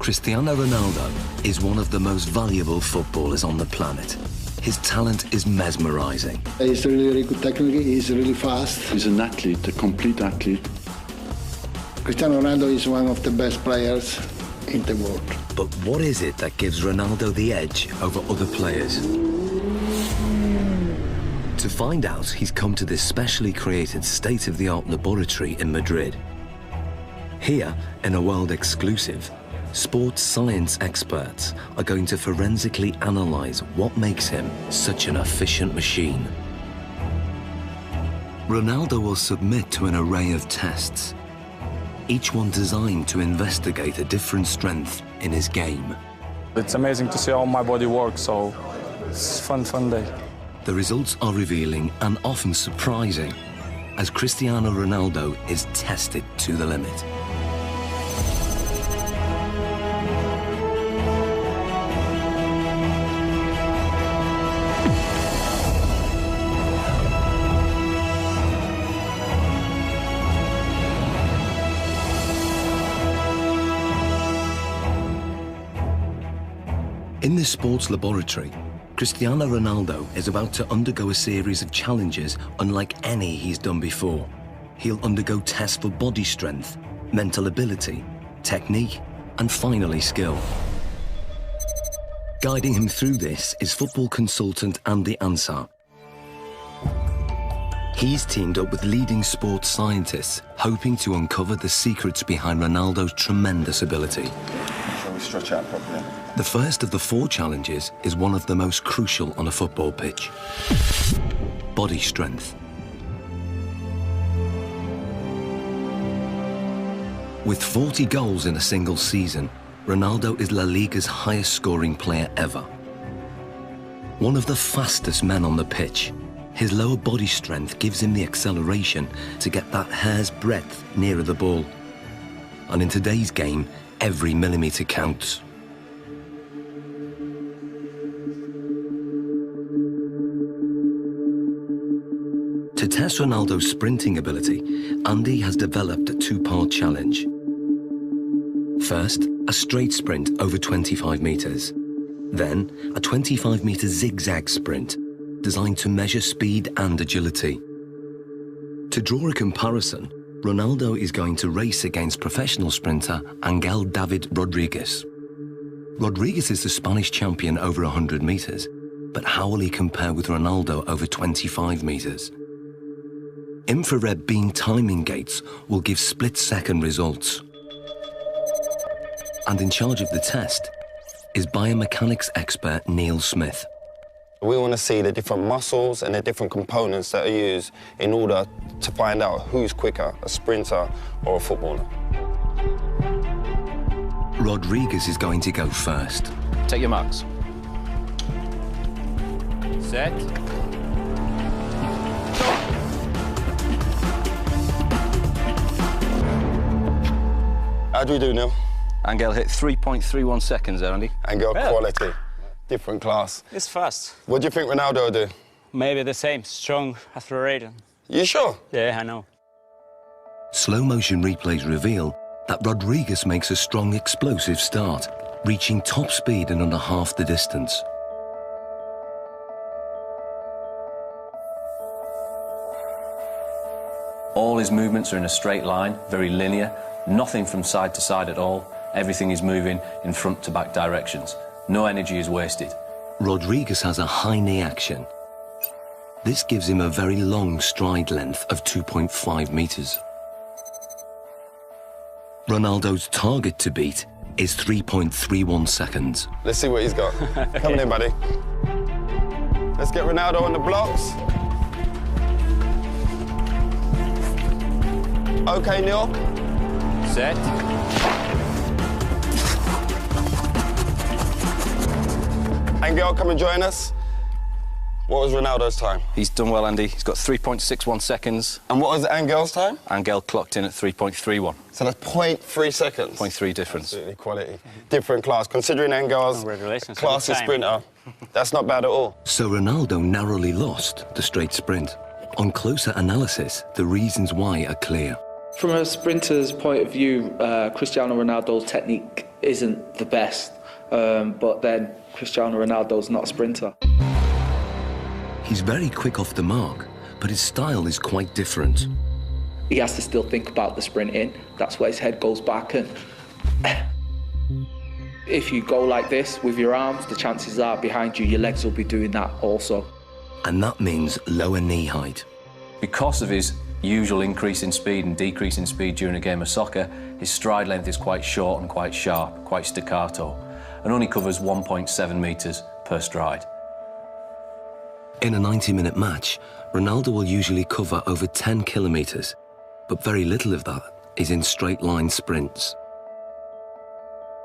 Cristiano Ronaldo is one of the most valuable footballers on the planet. His talent is mesmerizing. He's really good technically, he's really fast. He's an athlete, a complete athlete. Cristiano Ronaldo is one of the best players in the world. But what is it that gives Ronaldo the edge over other players? To find out, he's come to this specially created state-of-the-art laboratory in Madrid. Here, in a world exclusive, sports science experts are going to forensically analyze what makes him such an efficient machine. Ronaldo will submit to an array of tests, each one designed to investigate a different strength in his game. It's amazing to see how my body works, so it's a fun day. The results are revealing and often surprising as Cristiano Ronaldo is tested to the limit. In this sports laboratory, Cristiano Ronaldo is about to undergo a series of challenges unlike any he's done before. He'll undergo tests for body strength, mental ability, technique, and finally skill. Guiding him through this is football consultant Andy Ansar. He's teamed up with leading sports scientists, hoping to uncover the secrets behind Ronaldo's tremendous ability. Shall we stretch out properly? The first of the 4 challenges is one of the most crucial on a football pitch: body strength. With 40 goals in a single season, Ronaldo is La Liga's highest scoring player ever. One of the fastest men on the pitch, his lower body strength gives him the acceleration to get that hair's breadth nearer the ball. And in today's game, every millimetre counts. To test Ronaldo's sprinting ability, Andy has developed a 2-part challenge. First, a straight sprint over 25 metres. Then, a 25-metre zigzag sprint, designed to measure speed and agility. To draw a comparison, Ronaldo is going to race against professional sprinter Angel David Rodriguez. Rodriguez is the Spanish champion over 100 metres, but how will he compare with Ronaldo over 25 metres? Infrared beam timing gates will give split-second results. And in charge of the test is biomechanics expert Neil Smith. We want to see the different muscles and the different components that are used in order to find out who's quicker, a sprinter or a footballer. Rodriguez is going to go first. Take your marks. Set. How do we do, Neil? Angel hit 3.31 seconds there, Andy. Angel, quality. Different class. It's fast. What do you think Ronaldo will do? Maybe the same, strong, accelerated. You sure? Yeah, I know. Slow-motion replays reveal that Rodriguez makes a strong, explosive start, reaching top speed in under half the distance. All his movements are in a straight line, very linear, nothing from side to side at all. Everything is moving in front to back directions. No energy is wasted. Rodriguez has a high knee action. This gives him a very long stride length of 2.5 metres. Ronaldo's target to beat is 3.31 seconds. Let's see what he's got. Come on in, buddy. Let's get Ronaldo on the blocks. OK, Neil. Set. Angel, come and join us. What was Ronaldo's time? He's done well, Andy. He's got 3.61 seconds. And what was Angel's time? Angel clocked in at 3.31. So that's 0.3 seconds. 0.3 difference. Absolutely quality. Different class. Considering Angel's class as sprinter, that's not bad at all. So Ronaldo narrowly lost the straight sprint. On closer analysis, the reasons why are clear. From a sprinter's point of view, Cristiano Ronaldo's technique isn't the best, but then Cristiano Ronaldo's not a sprinter. He's very quick off the mark, but his style is quite different. He has to still think about the sprinting. That's where his head goes back, and if you go like this with your arms, the chances are behind you, your legs will be doing that also. And that means lower knee height. Because of his usual increase in speed and decrease in speed during a game of soccer, his stride length is quite short and quite sharp, quite staccato, and only covers 1.7 metres per stride. In a 90-minute match, Ronaldo will usually cover over 10 kilometres, but very little of that is in straight-line sprints.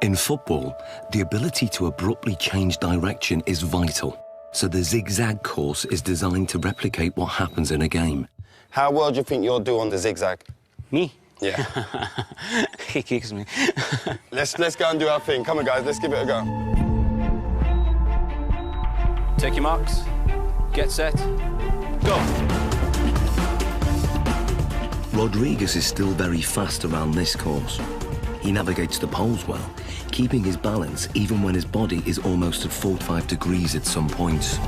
In football, the ability to abruptly change direction is vital, so the zigzag course is designed to replicate what happens in a game. How well do you think you'll do on the zigzag? Me? Yeah. He kicks me. Let's go and do our thing. Come on, guys, let's give it a go. Take your marks. Get set. Go. Rodriguez is still very fast around this course. He navigates the poles well, keeping his balance even when his body is almost at 45 degrees at some points.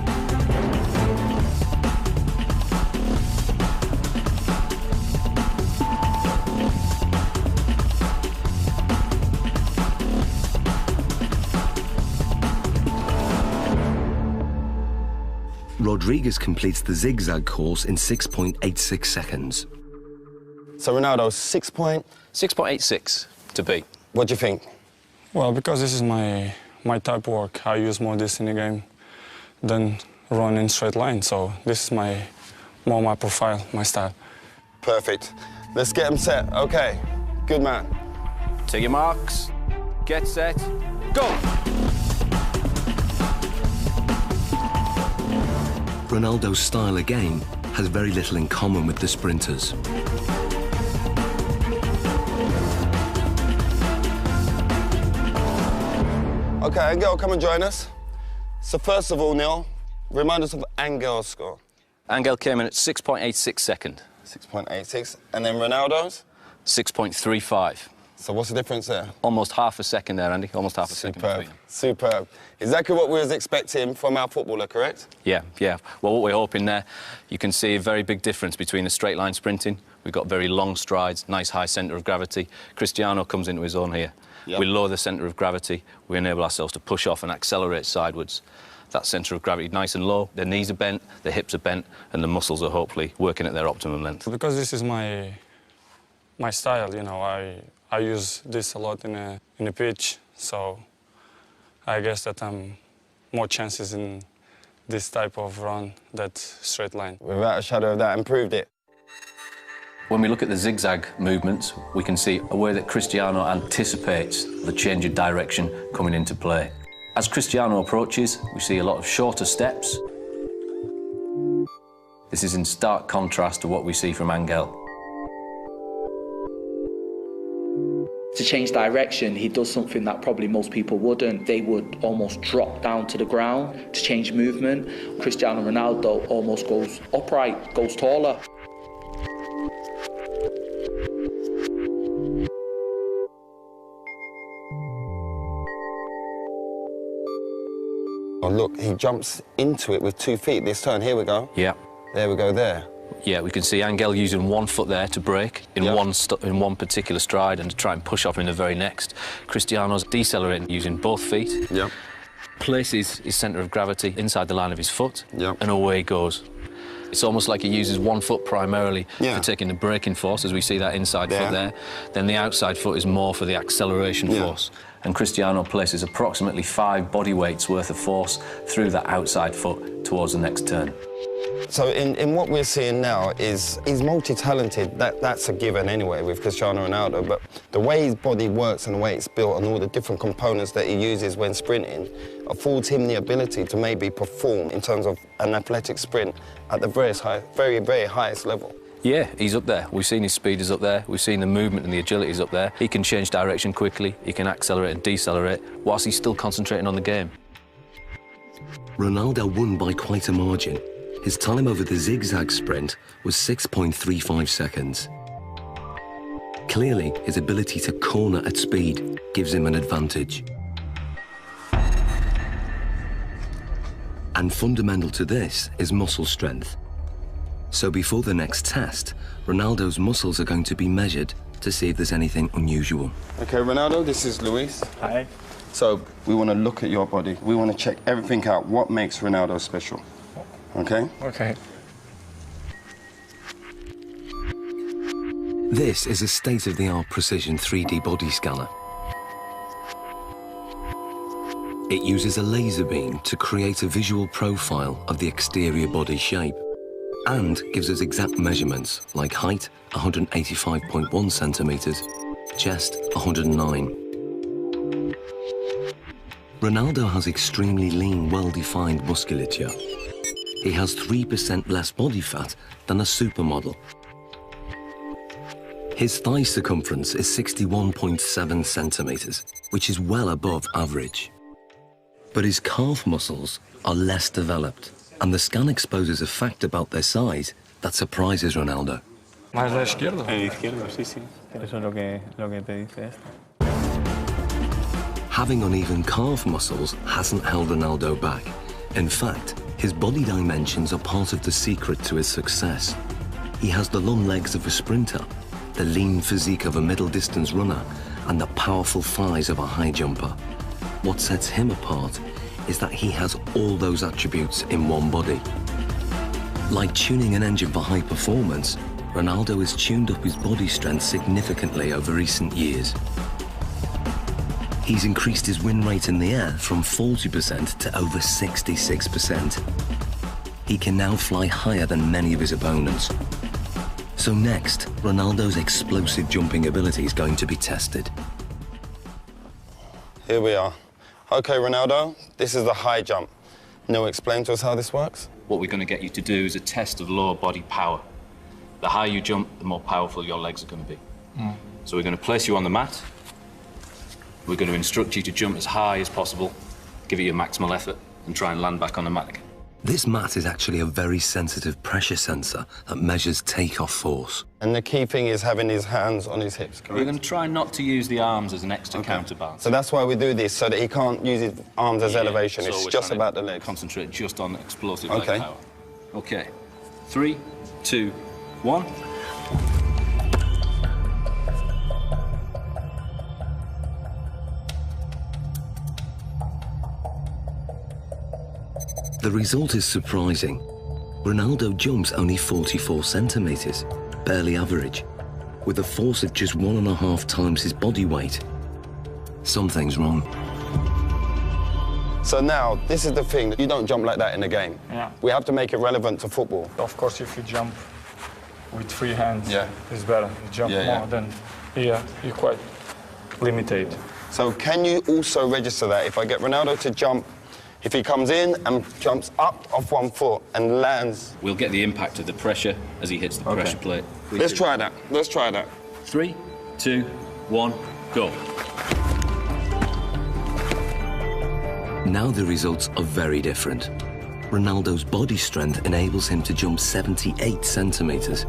Rodriguez completes the zigzag course in 6.86 seconds. So Ronaldo, 6.86 to beat. What do you think? Well, because this is my type of work, I use more this in the game than run in straight line. So this is more my profile, my style. Perfect. Let's get him set. Okay. Good man. Take your marks. Get set. Go. Ronaldo's style again has very little in common with the sprinters. Okay, Angel, come and join us. So first of all, Neil, remind us of Angel's score. Angel came in at 6.86 second. 6.86. And then Ronaldo's? 6.35. So what's the difference there? Almost half a second there, Andy. Almost half a second. Superb. Superb. Exactly what we was expecting from our footballer, correct? Yeah. Well, what we're hoping there, you can see a very big difference between the straight line sprinting. We've got very long strides, nice high centre of gravity. Cristiano comes into his own here. Yep. We lower the centre of gravity. We enable ourselves to push off and accelerate sidewards. That centre of gravity nice and low. The knees are bent, the hips are bent, and the muscles are hopefully working at their optimum length. Because this is my style, you know, I use this a lot in a pitch, so I guess that I'm more chances in this type of run that straight line. Without a shadow of that, improved it. When we look at the zigzag movements, we can see a way that Cristiano anticipates the change of direction coming into play. As Cristiano approaches, we see a lot of shorter steps. This is in stark contrast to what we see from Angel. To change direction, he does something that probably most people wouldn't. They would almost drop down to the ground to change movement. Cristiano Ronaldo almost goes upright, goes taller. Oh, look, he jumps into it with 2 feet this turn. Here we go. Yeah. There we go, there. Yeah, we can see Angel using 1 foot there to break in one particular stride and to try and push off in the very next. Cristiano's decelerating using both feet. Yeah. Places his centre of gravity inside the line of his foot. Yeah. And away he goes. It's almost like he uses 1 foot primarily for taking the braking force, as we see that inside foot there. Then the outside foot is more for the acceleration force. And Cristiano places approximately 5 body weights worth of force through that outside foot towards the next turn. So in what we're seeing now is he's multi-talented. That's a given anyway with Cristiano Ronaldo, but the way his body works and the way it's built and all the different components that he uses when sprinting affords him the ability to maybe perform in terms of an athletic sprint at the very, very highest level. Yeah, he's up there. We've seen his speed is up there. We've seen the movement and the agility is up there. He can change direction quickly. He can accelerate and decelerate whilst he's still concentrating on the game. Ronaldo won by quite a margin. His time over the zigzag sprint was 6.35 seconds. Clearly, his ability to corner at speed gives him an advantage. And fundamental to this is muscle strength. So before the next test, Ronaldo's muscles are going to be measured to see if there's anything unusual. Okay, Ronaldo, this is Luis. Hi. So we want to look at your body. We want to check everything out. What makes Ronaldo special? Okay? Okay. This is a state-of-the-art precision 3D body scanner. It uses a laser beam to create a visual profile of the exterior body shape and gives us exact measurements like height 185.1 centimeters, chest 109. Ronaldo has extremely lean, well-defined musculature. He has 3% less body fat than a supermodel. His thigh circumference is 61.7 centimeters, which is well above average. But his calf muscles are less developed, and the scan exposes a fact about their size that surprises Ronaldo. ¿Más la izquierda? Izquierdo, sí, sí. Eso es lo que te dice esto. Having uneven calf muscles hasn't held Ronaldo back. In fact, his body dimensions are part of the secret to his success. He has the long legs of a sprinter, the lean physique of a middle-distance runner, and the powerful thighs of a high jumper. What sets him apart is that he has all those attributes in one body. Like tuning an engine for high performance, Ronaldo has tuned up his body strength significantly over recent years. He's increased his win rate in the air from 40% to over 66%. He can now fly higher than many of his opponents. So next, Ronaldo's explosive jumping ability is going to be tested. Here we are. Okay, Ronaldo, this is the high jump. Now explain to us how this works. What we're going to get you to do is a test of lower body power. The higher you jump, the more powerful your legs are going to be. So we're going to place you on the mat. We're going to instruct you to jump as high as possible, give it your maximal effort, and try and land back on the mat again. This mat is actually a very sensitive pressure sensor that measures takeoff force. And the key thing is having his hands on his hips, correct? We're going to try not to use the arms as an extra counterbalance. So that's why we do this, so that he can't use his arms as elevation. So it's we're just trying about to the legs. Concentrate just on explosive leg power. Okay. 3, 2, 1. The result is surprising. Ronaldo jumps only 44 centimeters, barely average, with a force of just 1.5 times his body weight. Something's wrong. So now, this is the thing, you don't jump like that in a game. Yeah. We have to make it relevant to football. Of course, if you jump with free hands, it's better. You jump more than here, you're quite limited. So can you also register that if I get Ronaldo to jump, if he comes in and jumps up off one foot and lands? We'll get the impact of the pressure as he hits the pressure plate. Let's try that. Let's try that. 3, 2, 1, go. Now the results are very different. Ronaldo's body strength enables him to jump 78 centimeters,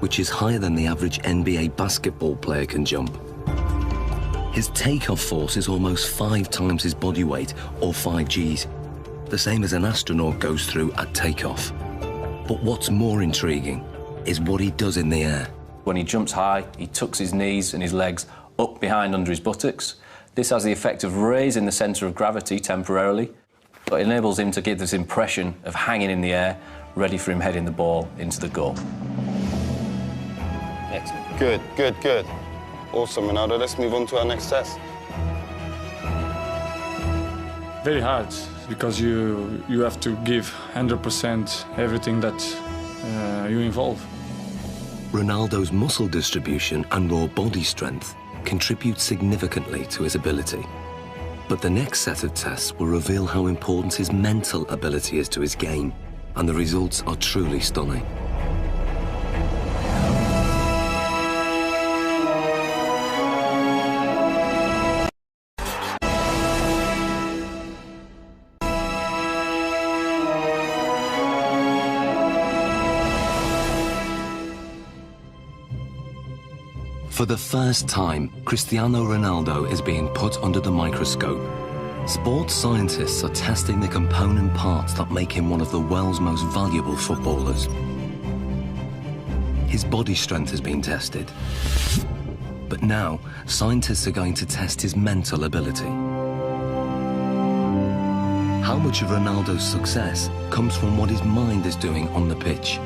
which is higher than the average NBA basketball player can jump. His takeoff force is almost 5 times his body weight, or 5 Gs, the same as an astronaut goes through at takeoff. But what's more intriguing is what he does in the air. When he jumps high, he tucks his knees and his legs up behind under his buttocks. This has the effect of raising the centre of gravity temporarily, but enables him to give this impression of hanging in the air, ready for him heading the ball into the goal. Excellent. Good, good, good. Awesome, Ronaldo. Let's move on to our next test. Very hard, because you have to give 100% everything that you involve. Ronaldo's muscle distribution and raw body strength contribute significantly to his ability. But the next set of tests will reveal how important his mental ability is to his game, and the results are truly stunning. For the first time, Cristiano Ronaldo is being put under the microscope. Sports scientists are testing the component parts that make him one of the world's most valuable footballers. His body strength has been tested. But now, scientists are going to test his mental ability. How much of Ronaldo's success comes from what his mind is doing on the pitch?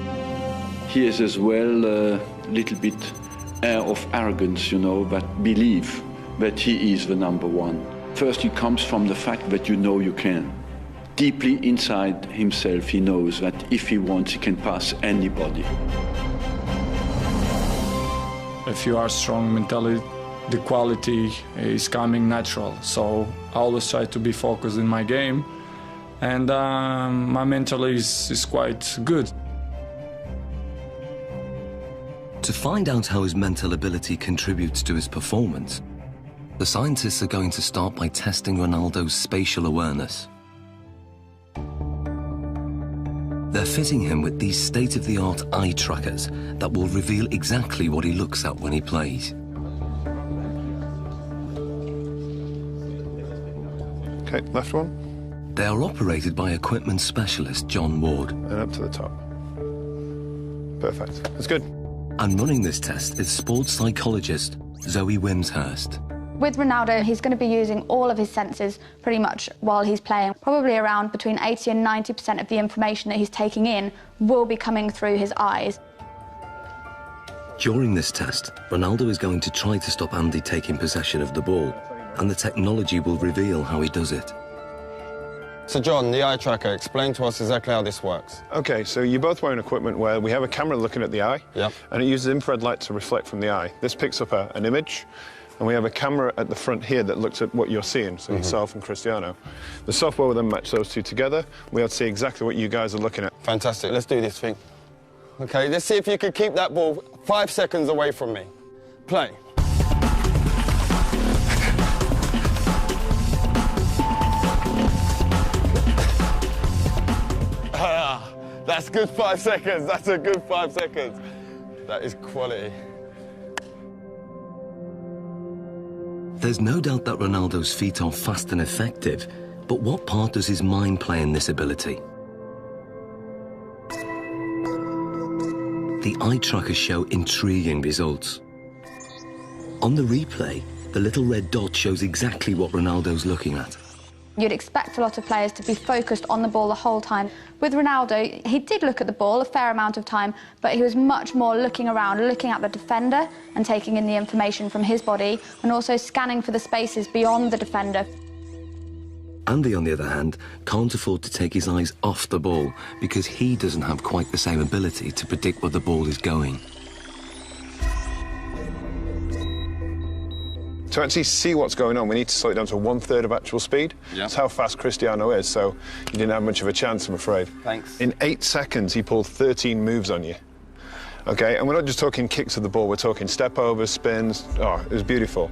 He is as well a little bit air of arrogance, you know, but believe that he is the number one. First, it comes from the fact that you know you can. Deeply inside himself, he knows that if he wants, he can pass anybody. If you are strong mentally, the quality is coming natural. So I always try to be focused in my game, and my mental is quite good. To find out how his mental ability contributes to his performance, the scientists are going to start by testing Ronaldo's spatial awareness. They're fitting him with these state-of-the-art eye trackers that will reveal exactly what he looks at when he plays. Okay, left one. They are operated by equipment specialist John Ward. And up to the top. Perfect. That's good. And running this test is sports psychologist Zoe Wimshurst. With Ronaldo, he's going to be using all of his senses pretty much while he's playing. Probably around between 80 and 90% of the information that he's taking in will be coming through his eyes. During this test, Ronaldo is going to try to stop Andy taking possession of the ball, and the technology will reveal how he does it. So John, the eye tracker, explain to us exactly how this works. Okay, so you're both wearing equipment where we have a camera looking at the eye, and it uses infrared light to reflect from the eye. This picks up an image, and we have a camera at the front here that looks at what you're seeing, so yourself and Cristiano. The software will then match those two together. We'll see exactly what you guys are looking at. Fantastic, let's do this thing. Okay, let's see if you can keep that ball 5 seconds away from me. Play. That's good 5 seconds. That's a good 5 seconds. That is quality. There's no doubt that Ronaldo's feet are fast and effective, but what part does his mind play in this ability? The eye trackers show intriguing results. On the replay, the little red dot shows exactly what Ronaldo's looking at. You'd expect a lot of players to be focused on the ball the whole time. With Ronaldo, he did look at the ball a fair amount of time, but he was much more looking around, looking at the defender and taking in the information from his body, and also scanning for the spaces beyond the defender. Andy, on the other hand, can't afford to take his eyes off the ball because he doesn't have quite the same ability to predict where the ball is going. To actually see what's going on, we need to slow it down to 1/3 of actual speed. That's how fast Cristiano is, so you didn't have much of a chance, I'm afraid. Thanks. In 8 seconds, he pulled 13 moves on you. Okay, and we're not just talking kicks of the ball, we're talking step-overs, spins. Oh, it was beautiful.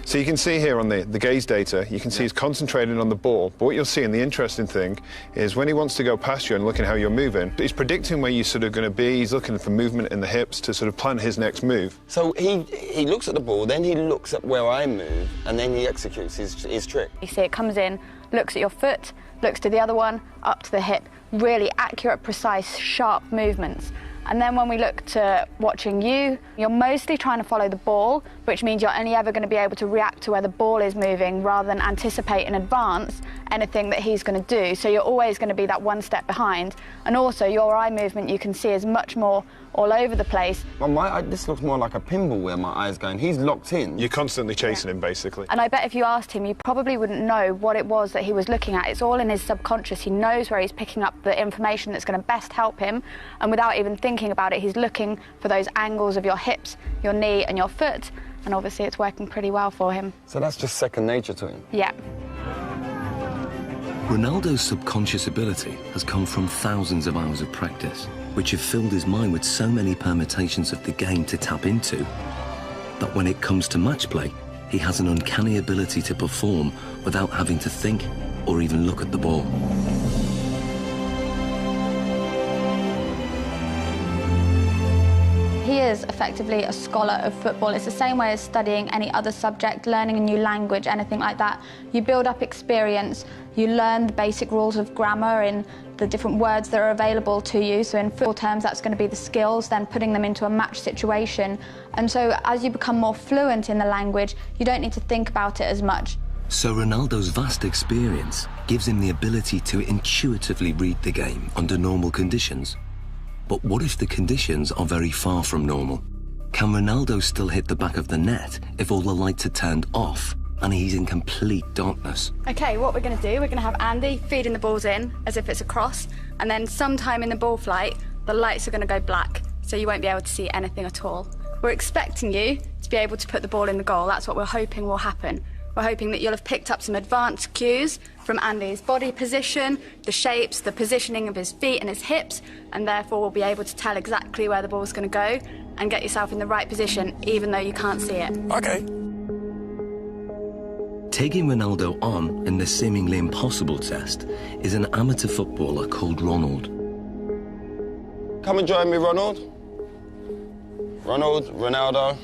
So you can see here on the gaze data, you can see he's concentrating on the ball, but what you'll see, and the interesting thing, is when he wants to go past you and looking how you're moving, he's predicting where you're sort of going to be, he's looking for movement in the hips to sort of plan his next move. So he looks at the ball, then he looks at where I move, and then he executes his trick. You see it comes in, looks at your foot, looks to the other one, up to the hip. Really accurate, precise, sharp movements. And then when we look to watching you, you're mostly trying to follow the ball, which means you're only ever going to be able to react to where the ball is moving rather than anticipate in advance anything that he's going to do. So you're always going to be that one step behind. And also your eye movement you can see is much more all over the place. Well, this looks more like a pinball where my eye's going. He's locked in. You're constantly chasing him, basically. And I bet if you asked him, you probably wouldn't know what it was that he was looking at. It's all in his subconscious. He knows where he's picking up the information that's going to best help him. And without even thinking about it, he's looking for those angles of your hips, your knee and your foot. And obviously it's working pretty well for him. So that's just second nature to him? Yeah. Ronaldo's subconscious ability has come from thousands of hours of practice, which have filled his mind with so many permutations of the game to tap into, that when it comes to match play, he has an uncanny ability to perform without having to think or even look at the ball. He he is effectively a scholar of football. It's the same way as studying any other subject, learning a new language, anything like that. You build up experience, you learn the basic rules of grammar in the different words that are available to you. So in football terms, that's going to be the skills, then putting them into a match situation. And so as you become more fluent in the language, you don't need to think about it as much. So Ronaldo's vast experience gives him the ability to intuitively read the game under normal conditions. But what if the conditions are very far from normal? Can Ronaldo still hit the back of the net if all the lights are turned off and he's in complete darkness? OK, what we're going to do, we're going to have Andy feeding the balls in as if it's a cross, and then sometime in the ball flight, the lights are going to go black, so you won't be able to see anything at all. We're expecting you to be able to put the ball in the goal. That's what we're hoping will happen. We're hoping that you'll have picked up some advanced cues from Andy's body position, the shapes, the positioning of his feet and his hips, and therefore will be able to tell exactly where the ball's going to go and get yourself in the right position, even though you can't see it. OK. Taking Ronaldo on in this seemingly impossible test is an amateur footballer called Ronald. Come and join me, Ronald. Ronaldo.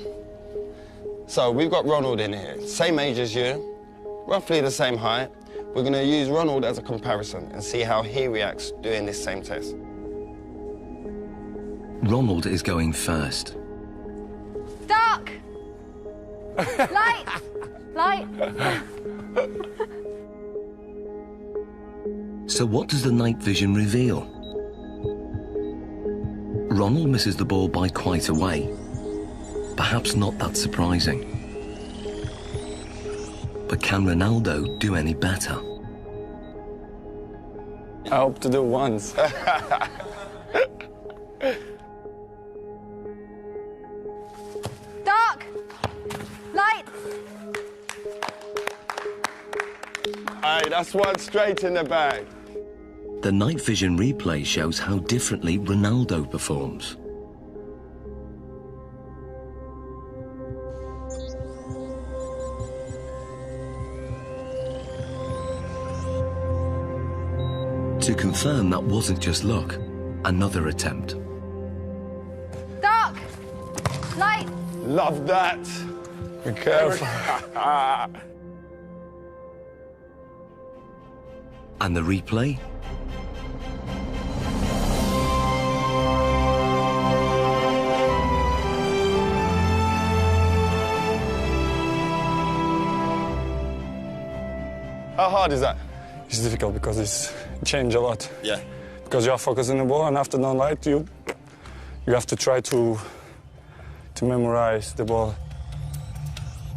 So we've got Ronald in here, same age as you, roughly the same height. We're going to use Ronald as a comparison and see how he reacts doing this same test. Ronald is going first. Dark! Light! Light! So what does the night vision reveal? Ronald misses the ball by quite a way. Perhaps not that surprising. But can Ronaldo do any better? I hope to do once. Dark! Light! Aye, that's one straight in the bag. The night vision replay shows how differently Ronaldo performs. To confirm that wasn't just luck, another attempt. Dark! Light! Love that. Be careful. And the replay? How hard is that? It's difficult because it's changed a lot. Yeah. Because you are focusing the ball, and after the light, you have to try to memorize the ball.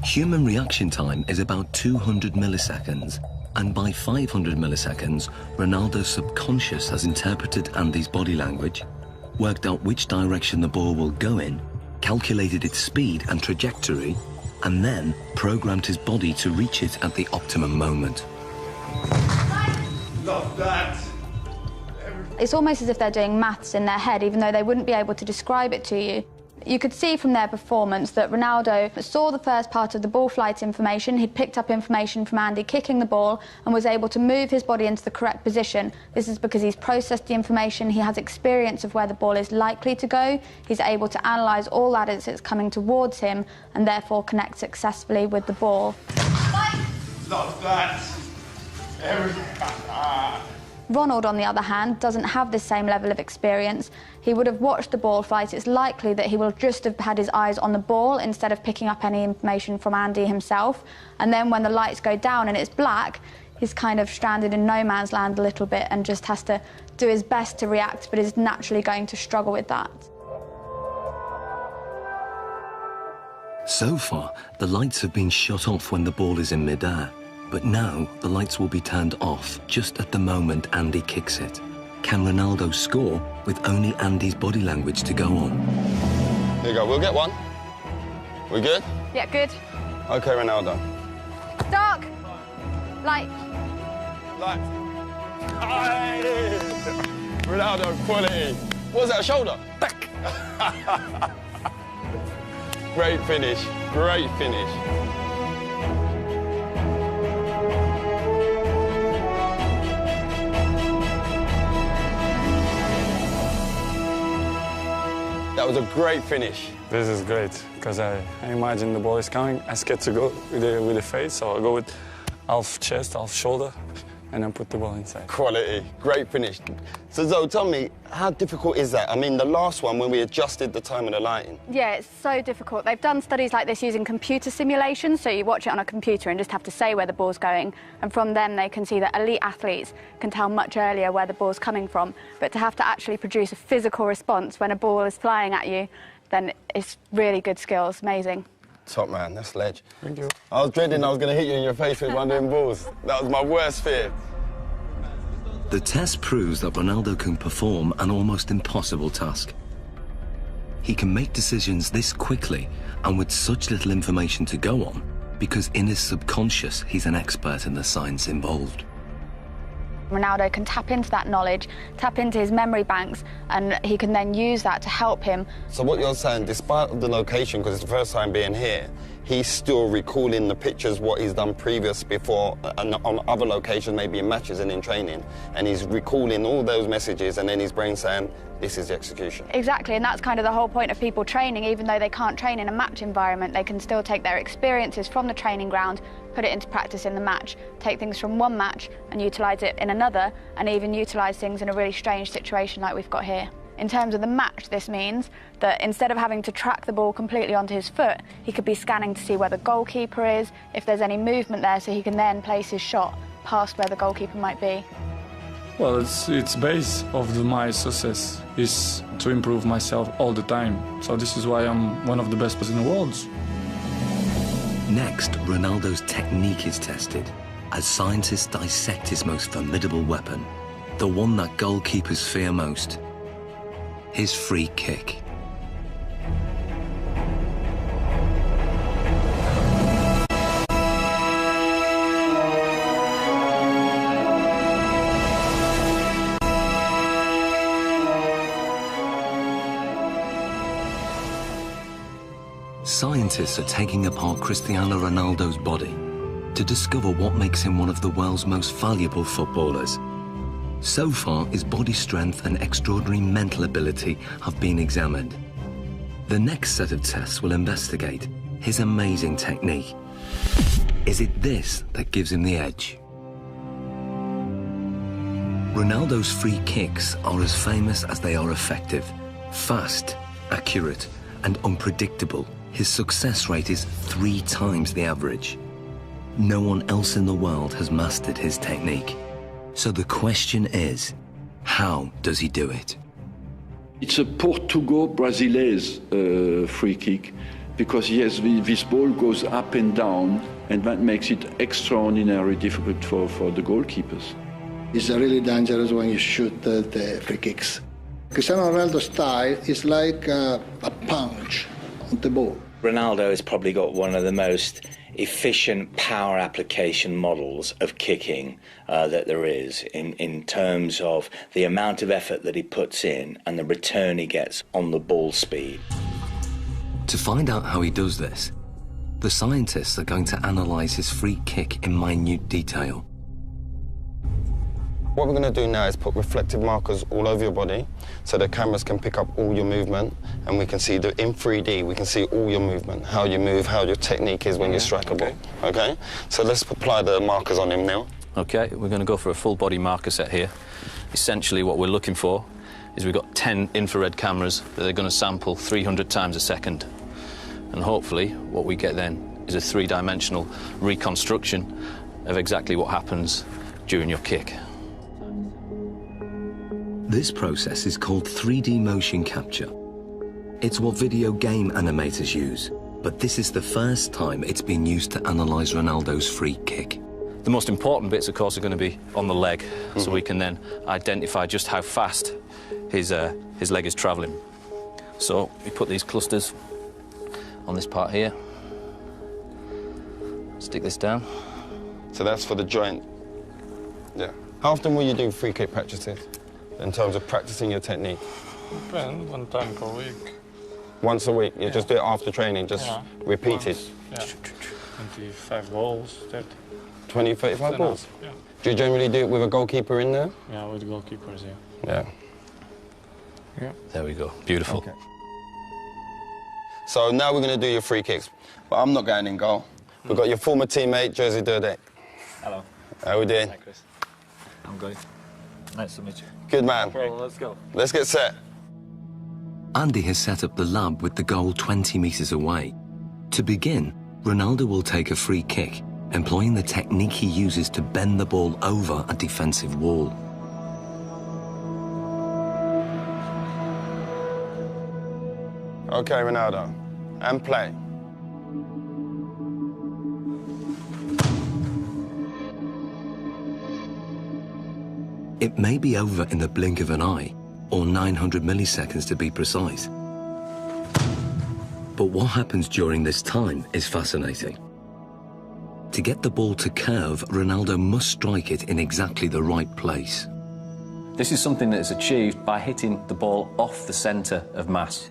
Human reaction time is about 200 milliseconds, and by 500 milliseconds, Ronaldo's subconscious has interpreted Andy's body language, worked out which direction the ball will go in, calculated its speed and trajectory, and then programmed his body to reach it at the optimum moment. Love that. It's almost as if they're doing maths in their head, even though they wouldn't be able to describe it to you. You could see from their performance that Ronaldo saw the first part of the ball flight information. He'd picked up information from Andy kicking the ball and was able to move his body into the correct position. This is because he's processed the information, he has experience of where the ball is likely to go, he's able to analyse all that as it's coming towards him and therefore connect successfully with the ball. Love that. Ronald, on the other hand, doesn't have the same level of experience. He would have watched the ball flight. It's likely that he will just have had his eyes on the ball instead of picking up any information from Andy himself. And then when the lights go down and it's black, he's kind of stranded in no man's land a little bit and just has to do his best to react, but is naturally going to struggle with that. So far, the lights have been shut off when the ball is in midair. But now, the lights will be turned off just at the moment Andy kicks it. Can Ronaldo score with only Andy's body language to go on? Here you go, we'll get one. We good? Yeah, good. OK, Ronaldo. Dark. Light. Light. Aye. Ronaldo, quality. What was that, a shoulder? Back. Great finish, great finish. That was a great finish. This is great, because I imagine the ball is coming. I scared to go with the face, so I go with half chest, half shoulder, and then put the ball inside. Quality, great finish. So Zoe, tell me, how difficult is that? I mean, the last one, when we adjusted the time of the lighting. Yeah, it's so difficult. They've done studies like this using computer simulations, so you watch it on a computer and just have to say where the ball's going, and from them they can see that elite athletes can tell much earlier where the ball's coming from, but to have to actually produce a physical response when a ball is flying at you, then it's really good skills, amazing. Top man, that's ledge. Thank you. I was dreading I was going to hit you in your face with one of them balls. That was my worst fear. The test proves that Ronaldo can perform an almost impossible task. He can make decisions this quickly and with such little information to go on because in his subconscious he's an expert in the science involved. Ronaldo can tap into that knowledge, tap into his memory banks, and he can then use that to help him. So what you're saying, despite the location, because it's the first time being here, he's still recalling the pictures, what he's done previous before, and on other locations, maybe in matches and in training, and he's recalling all those messages, and then his brain's saying, this is the execution. Exactly, and that's kind of the whole point of people training. Even though they can't train in a match environment, they can still take their experiences from the training ground, put it into practice in the match, take things from one match and utilise it in another, and even utilise things in a really strange situation like we've got here. In terms of the match, this means that instead of having to track the ball completely onto his foot, he could be scanning to see where the goalkeeper is, if there's any movement there, so he can then place his shot past where the goalkeeper might be. Well, it's base of my success is to improve myself all the time. So this is why I'm one of the best players in the world. Next, Ronaldo's technique is tested as scientists dissect his most formidable weapon, the one that goalkeepers fear most, his free kick. Scientists are taking apart Cristiano Ronaldo's body to discover what makes him one of the world's most valuable footballers. So far, his body strength and extraordinary mental ability have been examined. The next set of tests will investigate his amazing technique. Is it this that gives him the edge? Ronaldo's free kicks are as famous as they are effective. Fast, accurate, and unpredictable, his success rate is 3 times the average. No one else in the world has mastered his technique. So the question is, how does he do it? It's a Portugal-Brazilese free kick, because yes, this ball goes up and down, and that makes it extraordinarily difficult for the goalkeepers. It's really dangerous when you shoot the free kicks. Cristiano Ronaldo's style is like a punch on the ball. Ronaldo has probably got one of the most efficient power application models of kicking that there is in terms of the amount of effort that he puts in and the return he gets on the ball speed. To find out how he does this, the scientists are going to analyse his free kick in minute detail. What we're going to do now is put reflective markers all over your body so the cameras can pick up all your movement, and we can see in 3D, we can see all your movement, how you move, how your technique is when you strike a ball, okay? So let's apply the markers on him now. Okay, we're going to go for a full body marker set here. Essentially what we're looking for is we've got 10 infrared cameras that are going to sample 300 times a second. And hopefully what we get then is a 3-dimensional reconstruction of exactly what happens during your kick. This process is called 3D motion capture. It's what video game animators use, but this is the first time it's been used to analyse Ronaldo's free kick. The most important bits, of course, are going to be on the leg, so we can then identify just how fast his leg is travelling. So we put these clusters on this part here. Stick this down. So that's for the joint. Yeah. How often will you do free kick practices in terms of practicing your technique? Depends, 1 time per week. Once a week? You just do it after training, just repeat it? Yeah. 25 balls, 30. 20, 35 balls? Yeah. Do you generally do it with a goalkeeper in there? Yeah, with goalkeepers, yeah. Yeah. There we go. Beautiful. Okay. So now we're going to do your free kicks. But I'm not going in goal. We've got your former teammate, Jerzy Dudek. Hello. How are we doing? Hi, Chris. I'm good. Nice to meet you. Good man. Okay, let's go. Let's get set. Andy has set up the lab with the goal 20 metres away. To begin, Ronaldo will take a free kick, employing the technique he uses to bend the ball over a defensive wall. Okay, Ronaldo. And play. It may be over in the blink of an eye, or 900 milliseconds to be precise. But what happens during this time is fascinating. To get the ball to curve, Ronaldo must strike it in exactly the right place. This is something that is achieved by hitting the ball off the centre of mass.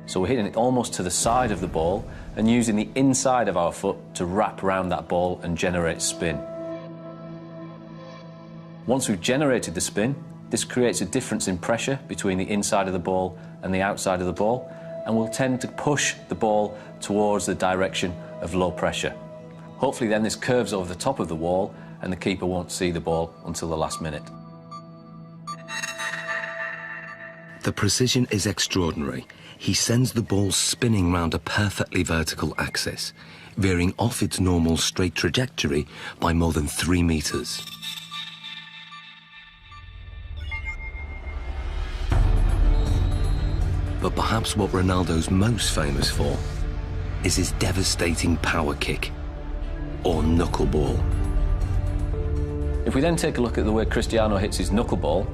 So we're hitting it almost to the side of the ball and using the inside of our foot to wrap around that ball and generate spin. Once we've generated the spin, this creates a difference in pressure between the inside of the ball and the outside of the ball, and will tend to push the ball towards the direction of low pressure. Hopefully then this curves over the top of the wall and the keeper won't see the ball until the last minute. The precision is extraordinary. He sends the ball spinning round a perfectly vertical axis, veering off its normal straight trajectory by more than 3 meters. But perhaps what Ronaldo's most famous for is his devastating power kick, or knuckleball. If we then take a look at the way Cristiano hits his knuckleball,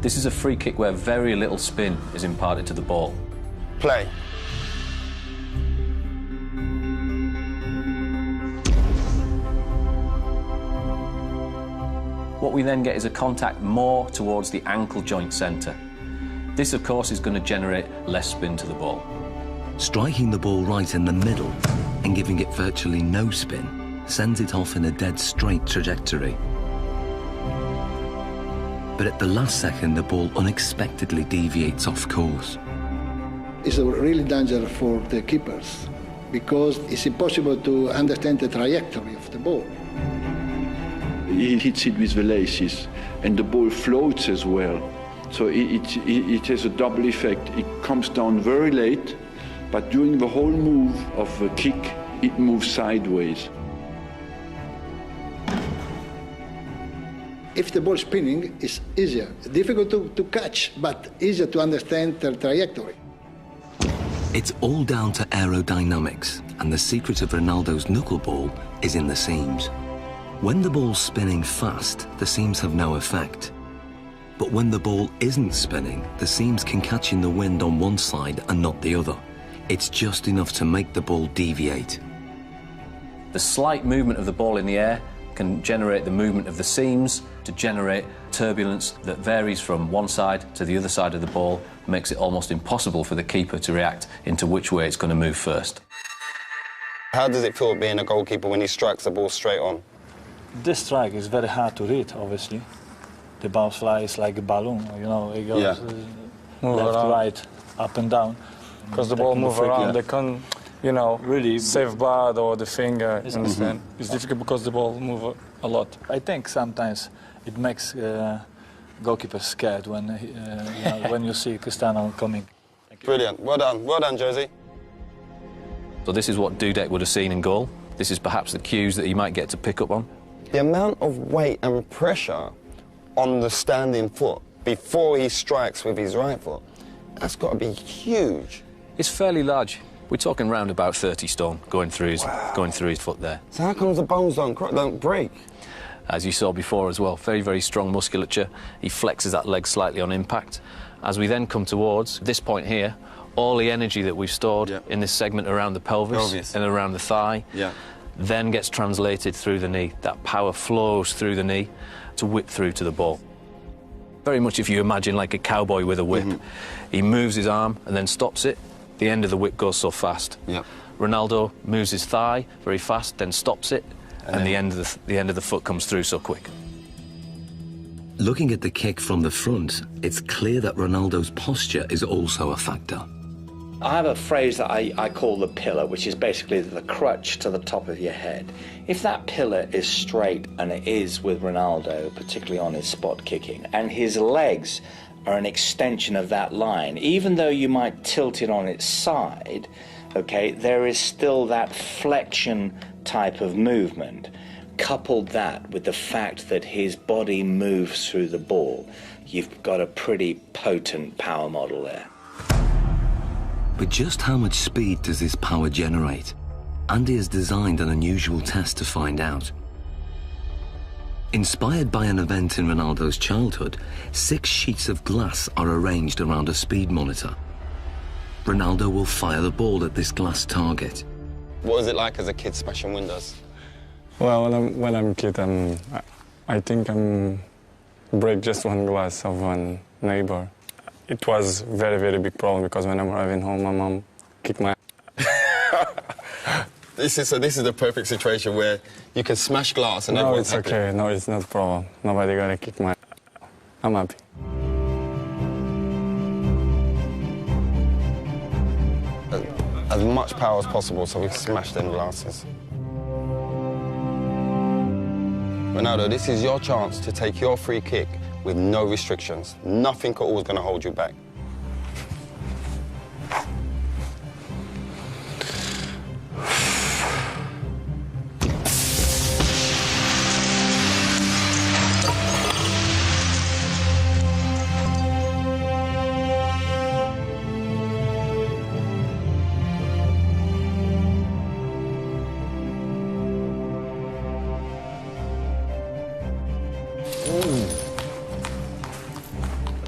this is a free kick where very little spin is imparted to the ball. Play. What we then get is a contact more towards the ankle joint centre. This, of course, is going to generate less spin to the ball. Striking the ball right in the middle and giving it virtually no spin sends it off in a dead straight trajectory. But at the last second, the ball unexpectedly deviates off course. It's a really danger for the keepers because it's impossible to understand the trajectory of the ball. He hits it with the laces, and the ball floats as well. So it has a double effect. It comes down very late, but during the whole move of the kick, it moves sideways. If the ball spinning, it's easier. Difficult to catch, but easier to understand the trajectory. It's all down to aerodynamics, and the secret of Ronaldo's knuckleball is in the seams. When the ball's spinning fast, the seams have no effect. But when the ball isn't spinning, the seams can catch in the wind on one side and not the other. It's just enough to make the ball deviate. The slight movement of the ball in the air can generate the movement of the seams to generate turbulence that varies from one side to the other side of the ball, makes it almost impossible for the keeper to react into which way it's going to move first. How does it feel being a goalkeeper when he strikes the ball straight on? This strike is very hard to read, obviously. The ball flies like a balloon, you know, it goes left, right, up and down. Because the ball moves around, they can't, you know, really save bad or the finger, you understand? It's difficult because the ball moves a lot. I think sometimes it makes goalkeepers scared when, you know, when you see Cristiano coming. Brilliant, well done, Jerzy. So this is what Dudek would have seen in goal. This is perhaps the cues that he might get to pick up on. The amount of weight and pressure on the standing foot before he strikes with his right foot, that's got to be huge. It's fairly large. We're talking round about 30 stone going through his foot there. So how comes the bones don't break? As you saw before as well, very, very strong musculature. He flexes that leg slightly on impact. As we then come towards this point here, all the energy that we've stored in this segment around the pelvis and around the thigh then gets translated through the knee. That power flows through the knee to whip through to the ball. Very much if you imagine like a cowboy with a whip. He moves his arm and then stops it. The end of the whip goes so fast. Ronaldo moves his thigh very fast, then stops it, and the end of the foot comes through so quick. Looking at the kick from the front, it's clear that Ronaldo's posture is also a factor. I have a phrase that I call the pillar, which is basically the crutch to the top of your head. If that pillar is straight, and it is with Ronaldo, particularly on his spot kicking, and his legs are an extension of that line, even though you might tilt it on its side, okay, there is still that flexion type of movement. Coupled that with the fact that his body moves through the ball, you've got a pretty potent power model there. But just how much speed does this power generate? Andy has designed an unusual test to find out. Inspired by an event in Ronaldo's childhood, 6 sheets of glass are arranged around a speed monitor. Ronaldo will fire the ball at this glass target. What was it like as a kid smashing windows? Well, when I'm a kid, I think break just one glass of one neighbor. It was very, very big problem because when I'm arriving home, my mom kicked my This is the perfect situation where you can smash glass and everyone's happy. No, it's okay. No, it's not a problem. Nobody gonna kick my... I'm happy. As much power as possible so we can smash them glasses. Ronaldo, this is your chance to take your free kick with no restrictions. Nothing at all is going to hold you back.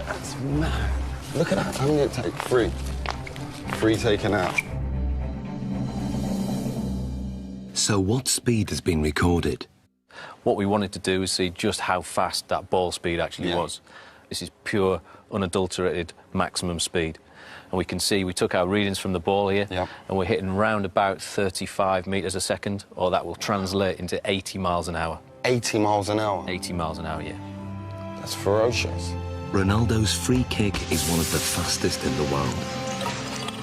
That's mad. Look at that. I'm going to take 3. 3 taken out. So what speed has been recorded? What we wanted to do is see just how fast that ball speed actually was. This is pure, unadulterated maximum speed. And we can see we took our readings from the ball here, and we're hitting round about 35 metres a second, or that will translate into 80 miles an hour. 80 miles an hour? 80 miles an hour, yeah. That's ferocious. Ronaldo's free kick is one of the fastest in the world.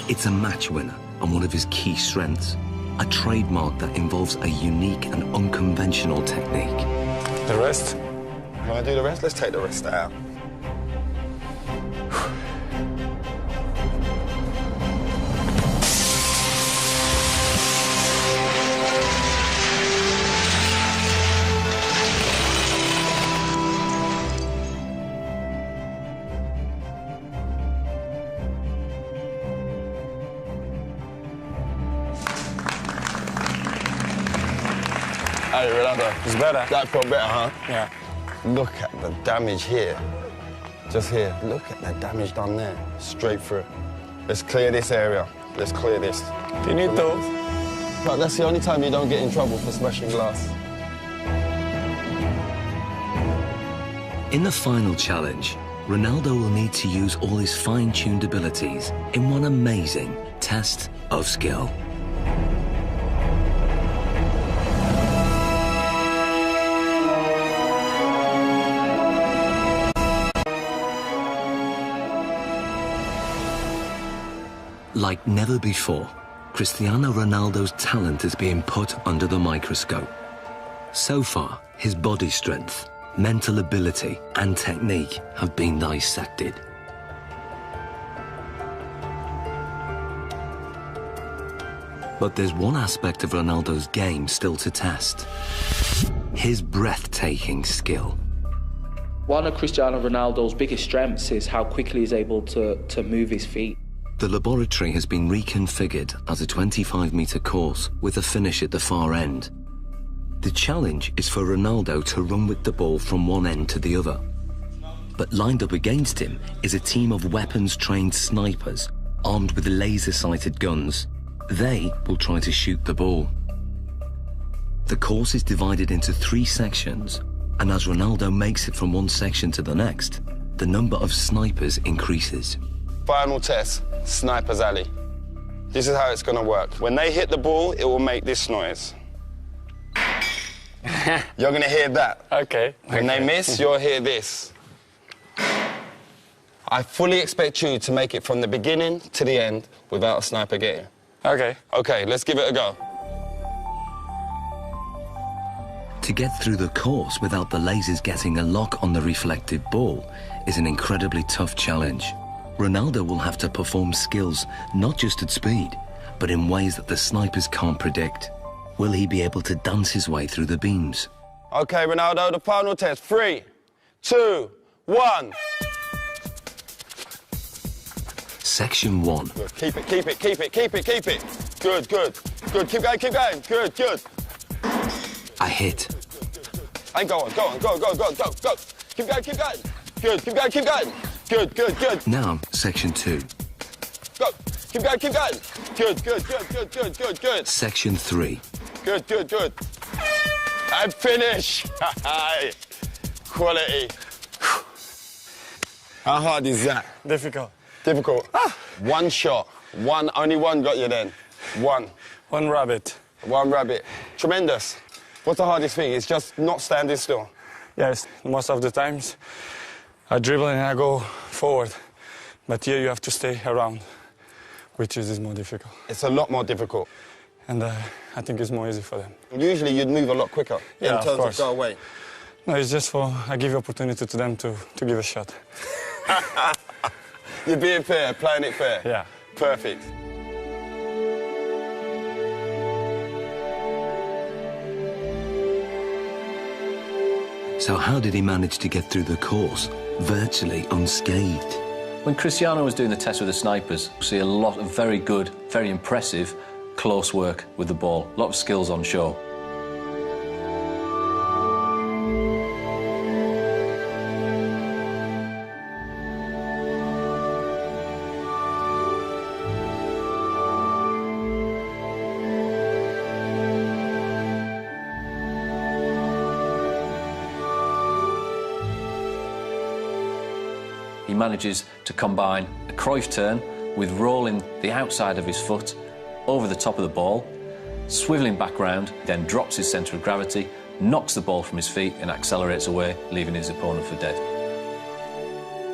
It's a match winner and one of his key strengths, a trademark that involves a unique and unconventional technique. The rest? Can I do the rest? Let's take the rest out. Hey, Ronaldo. It's better. That felt better, huh? Yeah. Look at the damage here. Just here. Look at the damage done there. Straight through. Let's clear this area. Let's clear this. Finito. But that's the only time you don't get in trouble for smashing glass. In the final challenge, Ronaldo will need to use all his fine-tuned abilities in one amazing test of skill. Like never before, Cristiano Ronaldo's talent is being put under the microscope. So far, his body strength, mental ability, and technique have been dissected. But there's one aspect of Ronaldo's game still to test: his breathtaking skill. One of Cristiano Ronaldo's biggest strengths is how quickly he's able to move his feet. The laboratory has been reconfigured as a 25-metre course with a finish at the far end. The challenge is for Ronaldo to run with the ball from one end to the other. But lined up against him is a team of weapons-trained snipers armed with laser-sighted guns. They will try to shoot the ball. The course is divided into 3 sections, and as Ronaldo makes it from one section to the next, the number of snipers increases. Final test, Sniper's Alley. This is how it's going to work. When they hit the ball, it will make this noise. You're going to hear that. Okay. When they miss, you'll hear this. I fully expect you to make it from the beginning to the end without a sniper getting. Okay. Okay, let's give it a go. To get through the course without the lasers getting a lock on the reflective ball is an incredibly tough challenge. Ronaldo will have to perform skills not just at speed, but in ways that the snipers can't predict. Will he be able to dance his way through the beams? Okay, Ronaldo, the final test. 3, 2, 1. Section 1. Good. Keep it, keep it, keep it, keep it, keep it. Good, good, good. Keep going, keep going. Good, good. A hit. And go on, go on, go, go, go, go, go. Keep going, keep going. Good, keep going, keep going. Good, good, good. Now, section 2. Go. Keep going, keep going. Good, good, good, good, good, good, good. Section 3. Good, good, good. And finish. Quality. How hard is that? Difficult. Difficult. One shot. Only one got you then. One. One rabbit. One rabbit. Tremendous. What's the hardest thing? It's just not standing still. Yes, most of the times I dribble and I go forward. But here you have to stay around, which is more difficult. It's a lot more difficult. And I think it's more easy for them. Usually you'd move a lot quicker in terms of go away. No, it's just I give opportunity to them to give a shot. You're being fair, playing it fair. Yeah. Perfect. So how did he manage to get through the course, virtually unscathed? When Cristiano was doing the test with the snipers, we see a lot of very good, very impressive close work with the ball. A lot of skills on show. He manages to combine a Cruyff turn with rolling the outside of his foot over the top of the ball, swivelling back round, then drops his centre of gravity, knocks the ball from his feet and accelerates away, leaving his opponent for dead.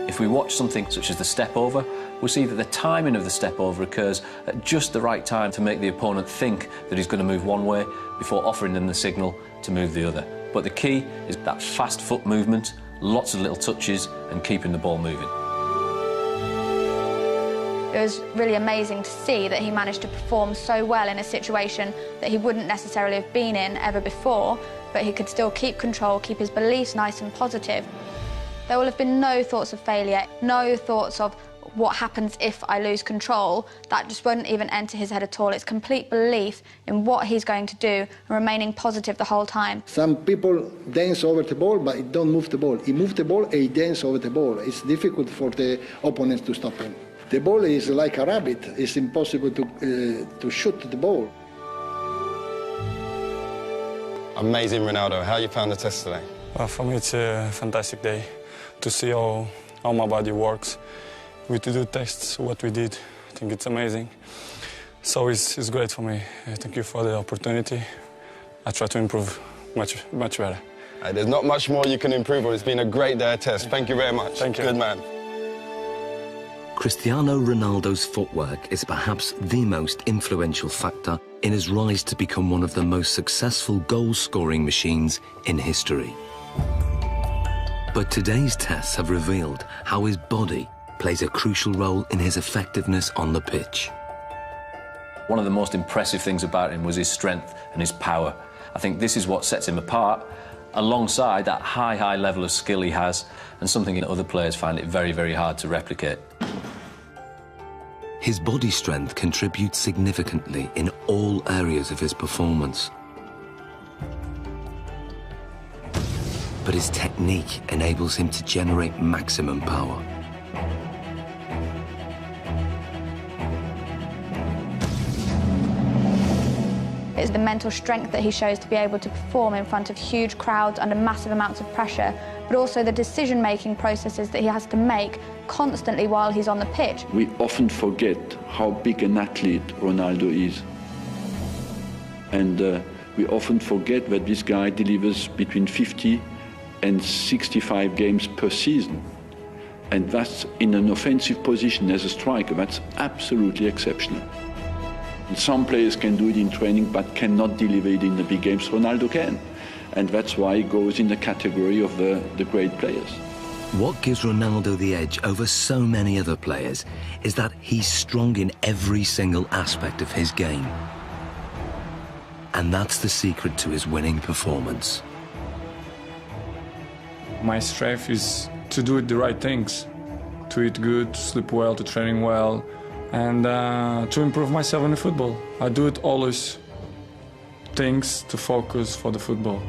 If we watch something such as the step over, we'll see that the timing of the step over occurs at just the right time to make the opponent think that he's going to move one way before offering them the signal to move the other. But the key is that fast foot movement, lots of little touches and keeping the ball moving. It was really amazing to see that he managed to perform so well in a situation that he wouldn't necessarily have been in ever before, but he could still keep control, keep his beliefs nice and positive. There will have been no thoughts of failure, no thoughts of what happens if I lose control. That just won't even enter his head at all. It's complete belief in what he's going to do and remaining positive the whole time. Some people dance over the ball, but he don't move the ball. He moves the ball and he dances over the ball. It's difficult for the opponents to stop him. The ball is like a rabbit. It's impossible to shoot the ball. Amazing, Ronaldo. How you found the test today? For me, it's a fantastic day to see how my body works. We do tests, what we did. I think it's amazing. So it's great for me. Thank you for the opportunity. I try to improve much better. There's not much more you can improve on. It's been a great day of test. Thank you very much. Thank you. Good man. Cristiano Ronaldo's footwork is perhaps the most influential factor in his rise to become one of the most successful goal-scoring machines in history. But today's tests have revealed how his body plays a crucial role in his effectiveness on the pitch. One of the most impressive things about him was his strength and his power. I think this is what sets him apart, alongside that high level of skill he has, and something that other players find it very, very hard to replicate. His body strength contributes significantly in all areas of his performance. But his technique enables him to generate maximum power. It's the mental strength that he shows to be able to perform in front of huge crowds under massive amounts of pressure, but also the decision-making processes that he has to make constantly while he's on the pitch. We often forget how big an athlete Ronaldo is. And we often forget that this guy delivers between 50 and 65 games per season. And that's in an offensive position as a striker. That's absolutely exceptional. And some players can do it in training but cannot deliver it in the big games. Ronaldo can. And that's why he goes in the category of the great players. What gives Ronaldo the edge over so many other players is that he's strong in every single aspect of his game. And that's the secret to his winning performance. My strength is to do the right things, to eat good, to sleep well, to training well, and to improve myself in the football. I do it always things to focus for the football.